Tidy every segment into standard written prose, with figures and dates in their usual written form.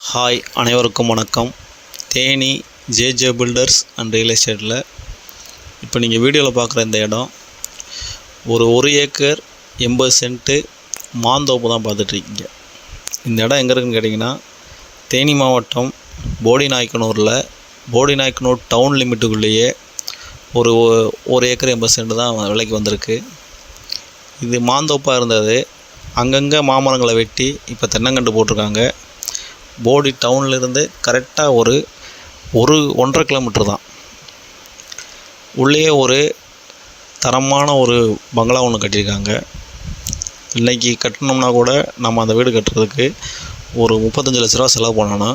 Hi, அனைவருக்கும் வணக்கம். Theni JJ filters and real எஸ்டேட்டில் இப்போ நீங்கள் வீடியோவில் பார்க்குற இந்த இடம் ஒரு ஏக்கர் 80 சென்ட்டு மாந்தோப்பு தான் பார்த்துட்ருக்கீங்க. இந்த இடம் எங்கே இருக்குதுன்னு கேட்டிங்கன்னா, தேனி மாவட்டம் போடிநாயக்கனூர் டவுன் லிமிட்டுக்குள்ளேயே ஒரு ஏக்கர் 80 சென்ட் தான் விலைக்கு வந்திருக்கு. இது மாந்தோப்பாக இருந்தது. அங்கங்கே மாமரங்களை வெட்டி இப்போ தென்னங்கன்று போட்டிருக்காங்க. போடி டவுன்லேருந்து கரெக்டாக ஒரு 1.5 கிலோமீட்டர் தான். உள்ளே ஒரு தரமான ஒரு பங்களா ஒன்று கட்டியிருக்காங்க. இன்றைக்கி கட்டணும்னா கூட நம்ம அந்த வீடு கட்டுறதுக்கு ஒரு 35 லட்ச ரூபா செலவு பண்ணோன்னா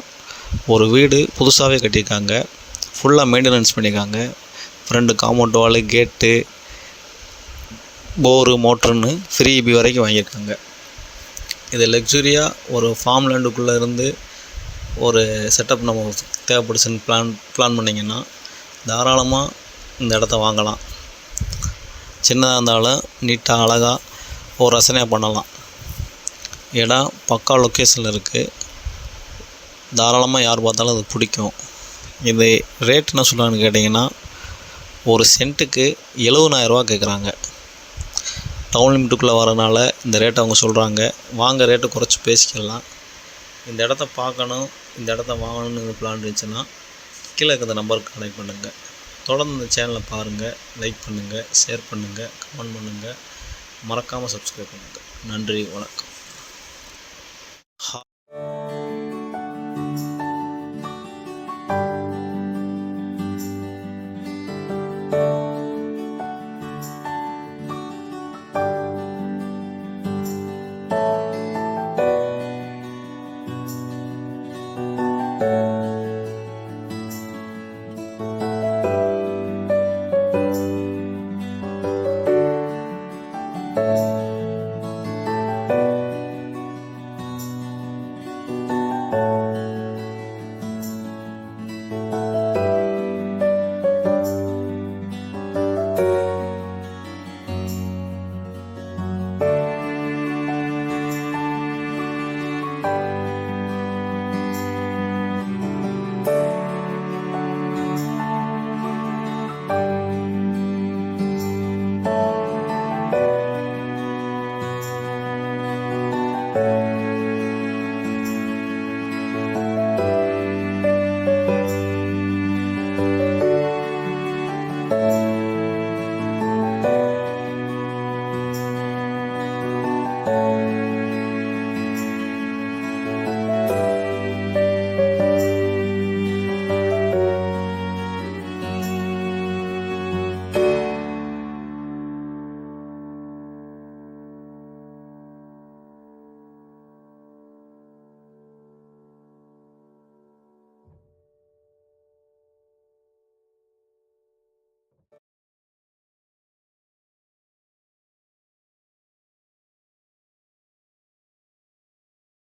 ஒரு வீடு புதுசாகவே கட்டியிருக்காங்க. ஃபுல்லாக மெயின்டெனன்ஸ் பண்ணியிருக்காங்க. ஃப்ரெண்டு காம்பவுண்ட் வாலு, கேட்டு, போரு, மோட்டருன்னு ஃப்ரீ இபி வரைக்கும் வாங்கியிருக்காங்க. இது லக்ஸுரியாக ஒரு ஃபார்ம் லேண்டுக்குள்ளே இருந்து ஒரு செட்டப் நம்ம தேவைப்படுச்சுன்னு பிளான் பண்ணிங்கன்னா தாராளமாக இந்த இடத்த வாங்கலாம். சின்னதாக இருந்தாலும் நீட்டாக அழகாக ஒரு ரசனையாக பண்ணலாம். இடம் பக்கா லொக்கேஷனில் இருக்குது. தாராளமாக யார் பார்த்தாலும் அது பிடிக்கும். இது ரேட் என்ன சொல்கிறாங்கன்னு கேட்டிங்கன்னா, ஒரு சென்ட்டுக்கு 70,000 ரூபா கேட்குறாங்க. டவுன் லிமிட்டுக்குள்ளே வரனால இந்த ரேட்டை அவங்க சொல்கிறாங்க. வாங்க, ரேட்டை குறைச்சி பேசிக்கலாம். இந்த இடத்த பார்க்கணும், இந்த இடத்த வாங்கணும்னு பிளான் இருந்துச்சுன்னா கீழே இருக்கிற நம்பருக்கு கனெக்ட் பண்ணுங்கள். தொடர்ந்து இந்த சேனலை பாருங்கள், லைக் பண்ணுங்கள், ஷேர் பண்ணுங்கள், கமெண்ட் பண்ணுங்கள், மறக்காமல் சப்ஸ்கிரைப் பண்ணுங்கள். நன்றி, வணக்கம்.